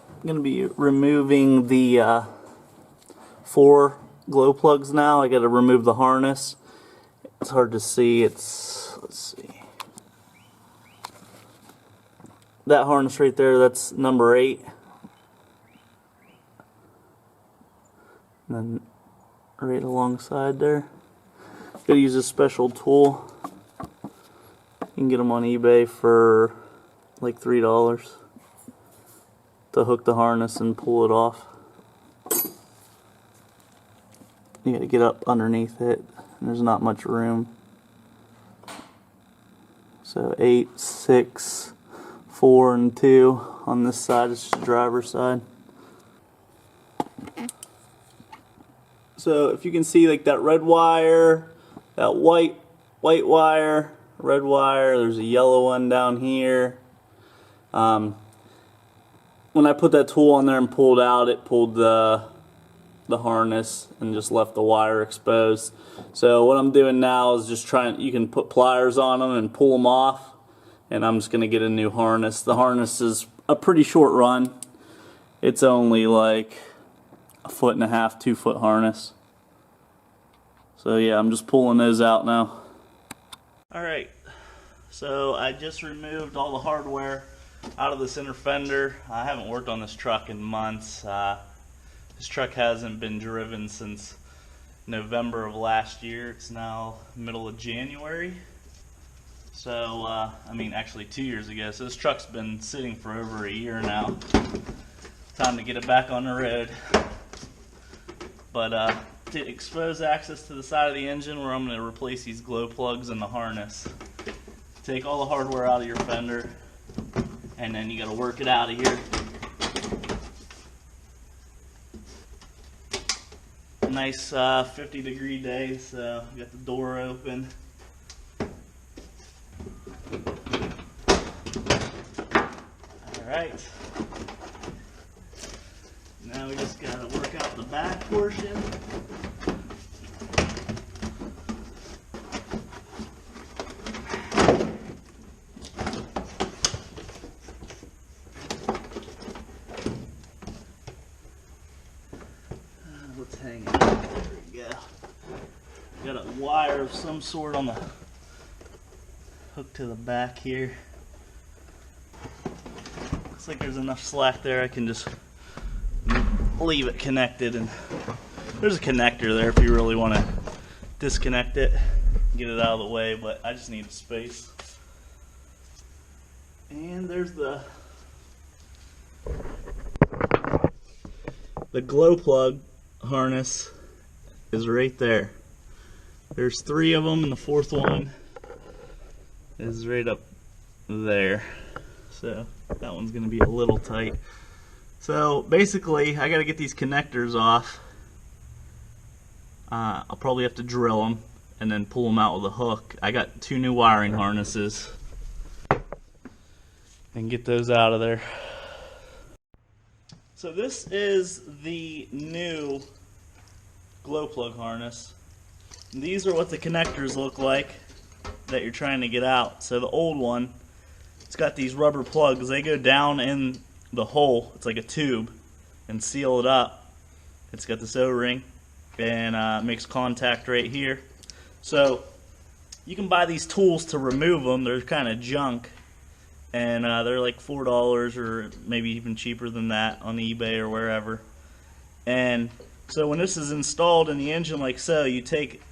I'm going to be removing the 4 glow plugs now. I got to remove the harness. It's hard to see. Let's see. That harness right there, that's number 8. And then right alongside there. Gotta use a special tool. You can get them on eBay for like $3 to hook the harness and pull it off. You gotta get up underneath it, and there's not much room. So 8, 6, 4, and 2 on this side. It's just the driver's side. So if you can see, like that red wire, that white wire, red wire, there's a yellow one down here. When I put that tool on there and pulled out, it pulled the harness and just left the wire exposed. So what I'm doing now is just you can put pliers on them and pull them off, and I'm just going to get a new harness. The harness is a pretty short run. It's only like 1.5 foot, 2 foot harness. So yeah, I'm just pulling those out now. Alright, so I just removed all the hardware out of this inner fender. I haven't worked on this truck in months. This truck hasn't been driven since November of last year. It's now middle of January. So, I mean actually 2 years ago. So this truck's been sitting for over a year now. Time to get it back on the road. But to expose access to the side of the engine, where I'm going to replace these glow plugs and the harness. Take all the hardware out of your fender, and then you got to work it out of here. Nice 50-degree day, so got the door open. Alright. Now we just got to work out the back portion. Let's hang it. There we go. Got a wire of some sort on the hook to the back here. Looks like there's enough slack there. I can just leave it connected, and there's a connector there if you really want to disconnect it, get it out of the way, but I just need space. And there's the glow plug harness is right there. There's 3 of them, and the 4th one is right up there. So that one's going to be a little tight. So basically, I got to get these connectors off. I'll probably have to drill them and then pull them out with a hook. I got 2 new wiring harnesses, and get those out of there. So this is the new glow plug harness. And these are what the connectors look like that you're trying to get out. So the old one, it's got these rubber plugs. They go down in the hole. It's like a tube, and seal it up. It's got this O-ring, and makes contact right here. So you can buy these tools to remove them. They're kind of junk, and they're like $4 or maybe even cheaper than that on eBay or wherever. And so when this is installed in the engine like so, you take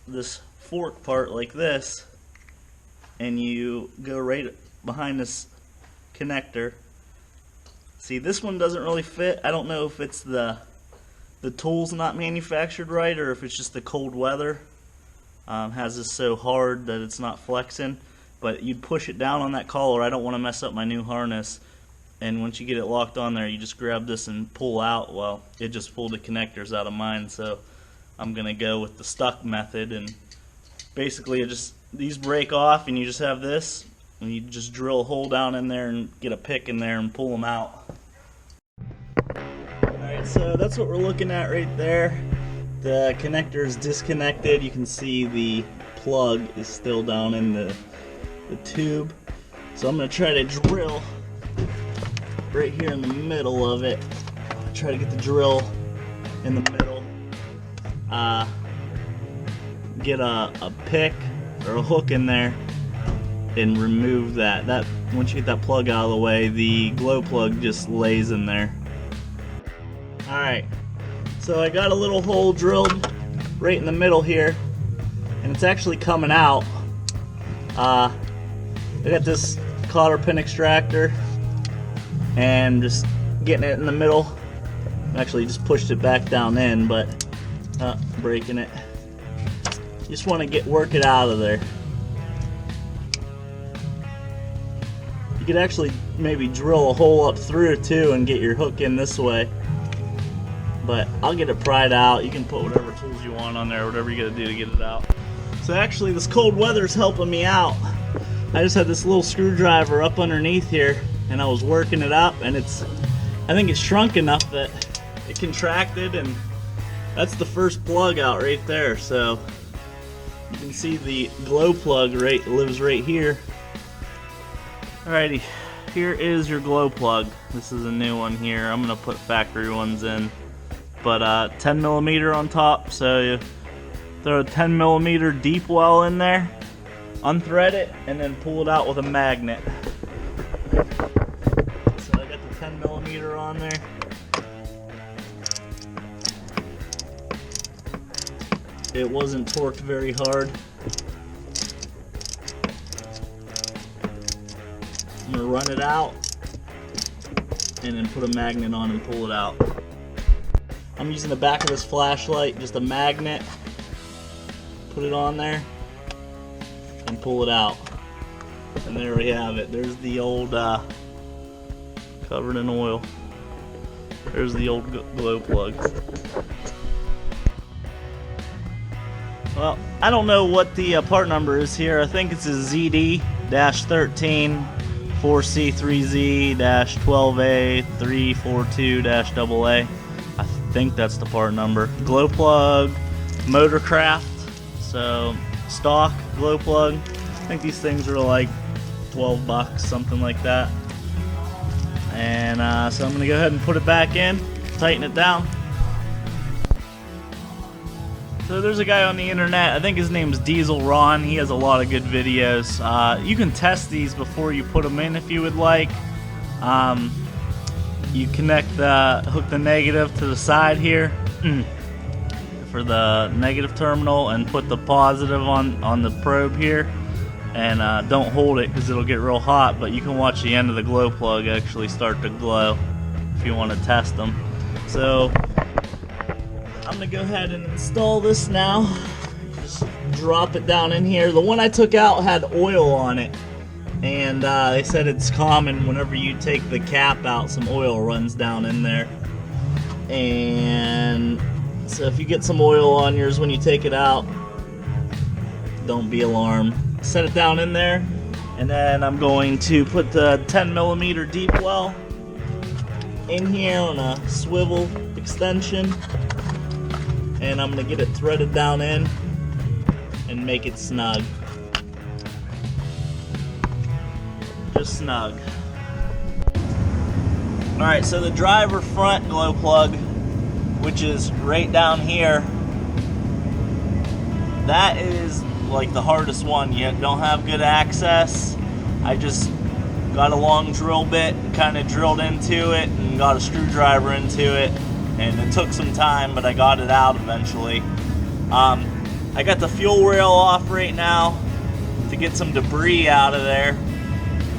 this fork part like this, and you go right behind this connector. See, this one doesn't really fit. I don't know if it's the tool's not manufactured right, or if it's just the cold weather has this so hard that it's not flexing. But you'd push it down on that collar. I don't want to mess up my new harness. And once you get it locked on there, you just grab this and pull out. Well, it just pulled the connectors out of mine, so I'm gonna go with the stuck method. And basically, these break off, and you just have this, and you just drill a hole down in there and get a pick in there and pull them out. Alright, so that's what we're looking at right there. The connector is disconnected. You can see the plug is still down in the tube. So I'm going to try to drill right here in the middle of it. Try to get the drill in the middle. Get a pick or a hook in there and remove that. Once you get that plug out of the way, the glow plug just lays in there. Alright, so I got a little hole drilled right in the middle here, and it's actually coming out. I got this cotter pin extractor and just getting it in the middle. Actually just pushed it back down in, but breaking it. Just want to work it out of there. You could actually maybe drill a hole up through too and get your hook in this way. But I'll get it pried out. You can put whatever tools you want on there, whatever you gotta do to get it out. So actually this cold weather's helping me out. I just had this little screwdriver up underneath here and I was working it up, and I think it's shrunk enough that it contracted, and that's the first plug out right there. So you can see the glow plug lives right here. Alrighty, here is your glow plug. This is a new one here. I'm gonna put factory ones in, but 10 millimeter on top. So you throw a 10 millimeter deep well in there, unthread it, and then pull it out with a magnet. So I got the 10 millimeter on there. It wasn't torqued very hard. I'm gonna run it out and then put a magnet on and pull it out. I'm using the back of this flashlight, just a magnet. Put it on there and pull it out. And there we have it. There's the old covered in oil. There's the old glow plug. Well, I don't know what the part number is here. I think it's a ZD-13 4C3Z-12A342-AA. I think that's the part number. Glow plug, Motorcraft, so stock glow plug. I think these things are like 12 bucks, something like that. And so I'm gonna go ahead and put it back in, tighten it down. So there's a guy on the internet, I think his name's Diesel Ron. He has a lot of good videos. You can test these before you put them in if you would like. You hook the negative to the side here for the negative terminal, and put the positive on the probe here. And don't hold it because it'll get real hot, but you can watch the end of the glow plug actually start to glow if you want to test them. So I'm gonna go ahead and install this now. Just drop it down in here. The one I took out had oil on it, and they said it's common whenever you take the cap out, some oil runs down in there. And so if you get some oil on yours when you take it out, don't be alarmed. Set it down in there, and then I'm going to put the 10 millimeter deep well in here on a swivel extension. And I'm gonna get it threaded down in and make it snug. Just snug. Alright, so the driver front glow plug, which is right down here, that is like the hardest one. You don't have good access. I just got a long drill bit, kind of drilled into it and got a screwdriver into it. And it took some time, but I got it out eventually. I got the fuel rail off right now to get some debris out of there.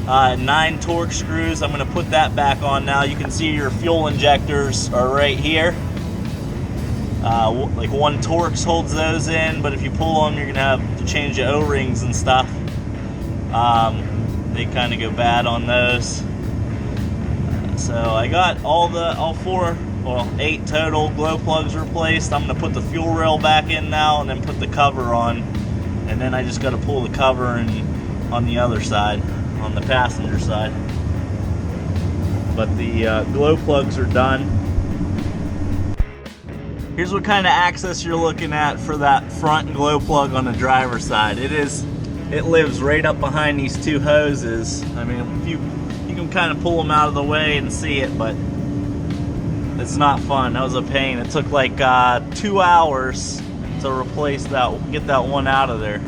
9 torque screws. I'm going to put that back on now. You can see your fuel injectors are right here. Like 1 Torx holds those in, but if you pull them, you're going to have to change the O-rings and stuff. They kind of go bad on those. So I got all 8 total glow plugs replaced. I'm going to put the fuel rail back in now and then put the cover on. And then I just got to pull the cover on the other side, on the passenger side. But the glow plugs are done. Here's what kind of access you're looking at for that front glow plug on the driver's side. It lives right up behind these 2 hoses. I mean, you can kind of pull them out of the way and see it, but it's not fun. That was a pain. It took like 2 hours to replace that, get that one out of there.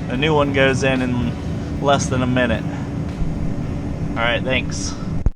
The new one goes in less than a minute. Alright, thanks.